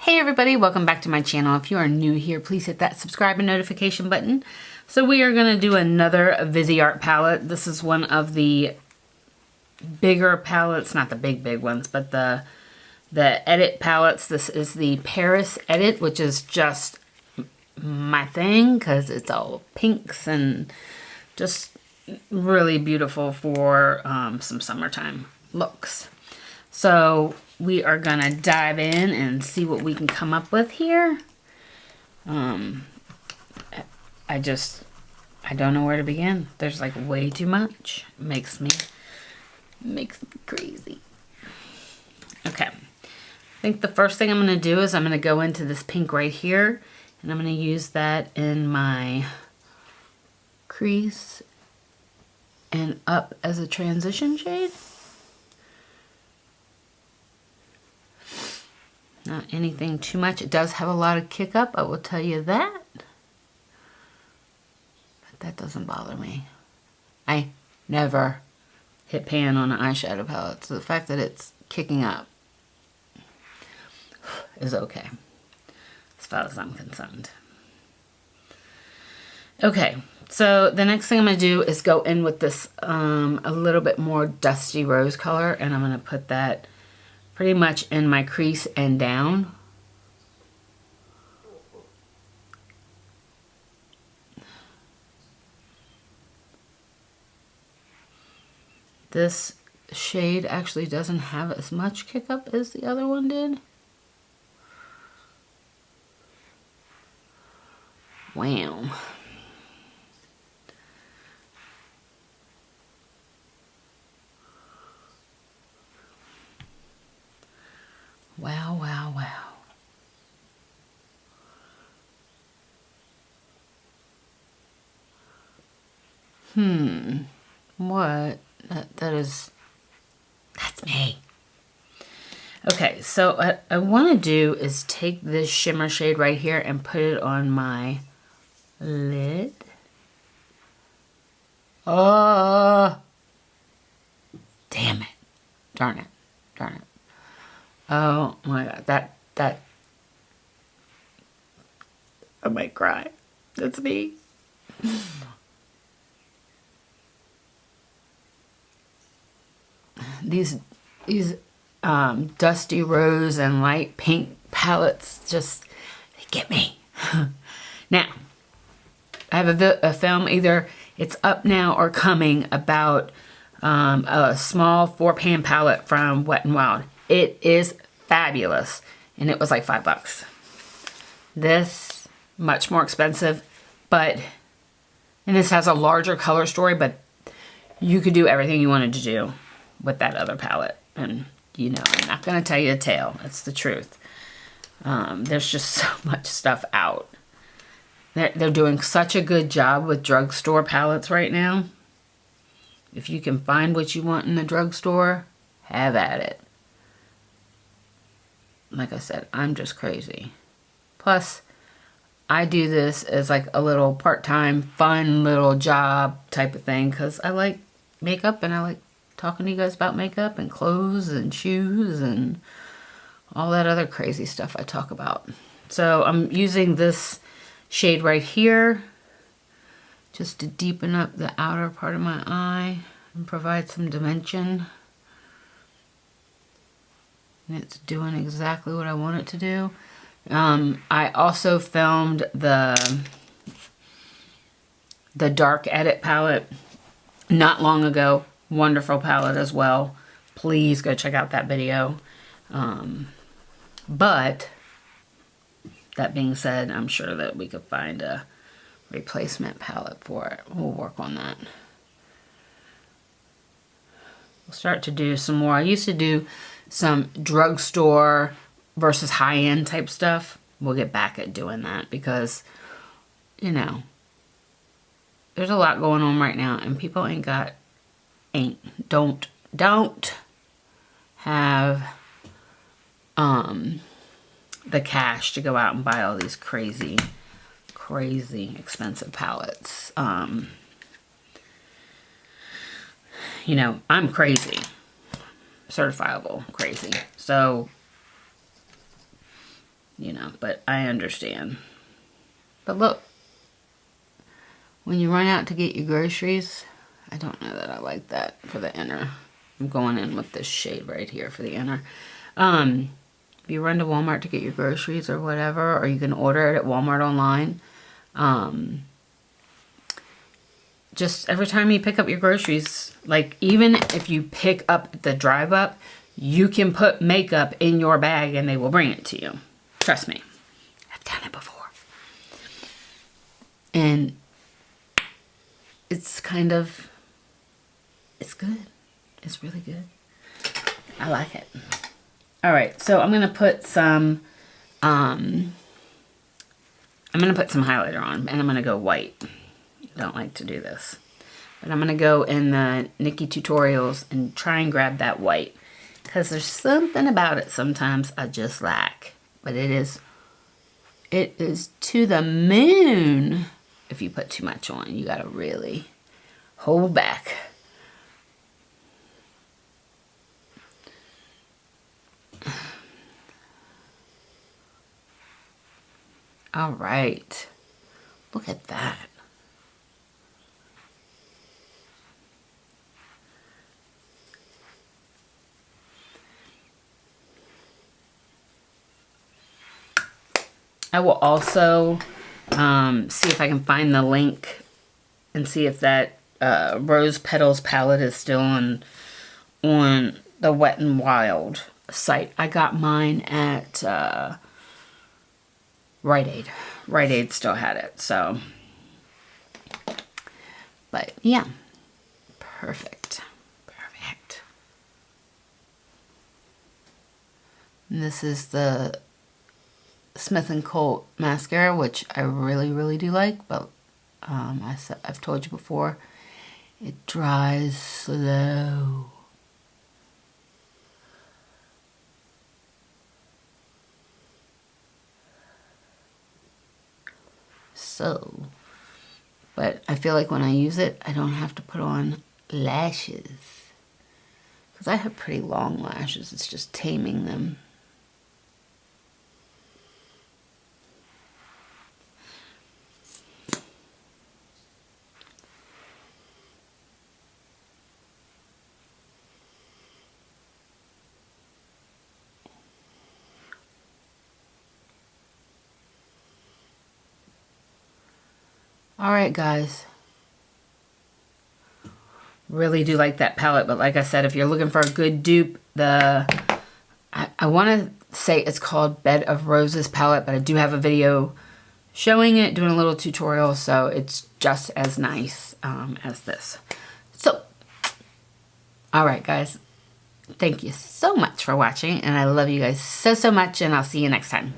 Hey everybody, welcome back to my channel. If you are new here, please hit that subscribe and notification button. So we are going to do another Viseart palette. This is one of the bigger palettes, not the big ones, but the edit palettes. This is the Paris edit, which is just my thing because it's all pinks and just really beautiful for some summertime looks. So we are gonna dive in and see what we can come up with here. I don't know where to begin. There's like way too much. It makes me crazy. Okay. I think the first thing I'm gonna do is I'm gonna go into this pink right here, and I'm gonna use that in my crease and up as a transition shade. Not anything too much. It does have a lot of kick up, I will tell you that. But that doesn't bother me. I never hit pan on an eyeshadow palette, so the fact that it's kicking up is okay, as far as I'm concerned. Okay, so the next thing I'm going to do is go in with this a little bit more dusty rose color, and I'm going to put that pretty much in my crease and down. This shade actually doesn't have as much kick up as the other one did. Wow. Wow, wow, wow. What? That's me. Okay, so what I want to do is take this shimmer shade right here and put it on my lid. Oh, damn it. Darn it. Oh my god, that I might cry. That's me. These dusty rose and light pink palettes just, they get me. Now, I have a film, either it's up now or coming, about a small 4-pan palette from Wet n Wild. It is fabulous, and it was like $5. This, much more expensive, and this has a larger color story, but you could do everything you wanted to do with that other palette. And you know, I'm not going to tell you a tale. It's the truth. There's just so much stuff out. They're doing such a good job with drugstore palettes right now. If you can find what you want in the drugstore, have at it. Like I said, I'm just crazy. Plus, I do this as like a little part-time, fun little job type of thing because I like makeup and I like talking to you guys about makeup and clothes and shoes and all that other crazy stuff I talk about. So I'm using this shade right here just to deepen up the outer part of my eye and provide some dimension. And it's doing exactly what I want it to do. I also filmed the Dark Edit palette not long ago. Wonderful palette as well. Please go check out that video. But that being said, I'm sure that we could find a replacement palette for it. We'll work on that. We'll start to do some more. I used to do some drugstore versus high-end type stuff. We'll get back at doing that because, you know, there's a lot going on right now and people don't have the cash to go out and buy all these crazy expensive palettes. You know, I'm crazy, certifiable crazy, so you know, but I understand. But look, when you run out to get your groceries, I don't know that I like that for the inner. I'm going in with this shade right here for the inner. If you run to Walmart to get your groceries or whatever, or you can order it at Walmart online, just every time you pick up your groceries, like even if you pick up the drive up, you can put makeup in your bag and they will bring it to you. Trust me, I've done it before. And it's kind of, it's good. It's really good. I like it. All right, so I'm gonna put some, highlighter on, and I'm gonna go white. I don't like to do this, but I'm gonna go in the Nikki Tutorials and try and grab that white, because there's something about it sometimes I just like. But it is to the moon. If you put too much on, you gotta really hold back. All right, look at that. I will also see if I can find the link and see if that Rose Petals palette is still on the Wet n Wild site. I got mine at Rite Aid. Rite Aid still had it, so. But yeah, perfect. Perfect. And this is the Smith & Colt mascara, which I really, really do like, but I've told you before, it dries slow. So, but I feel like when I use it, I don't have to put on lashes, because I have pretty long lashes. It's just taming them. Alright guys, really do like that palette, but like I said, if you're looking for a good dupe, I want to say it's called Bed of Roses palette, but I do have a video showing it, doing a little tutorial, so it's just as nice as this. So, alright guys, thank you so much for watching, and I love you guys so, so much, and I'll see you next time.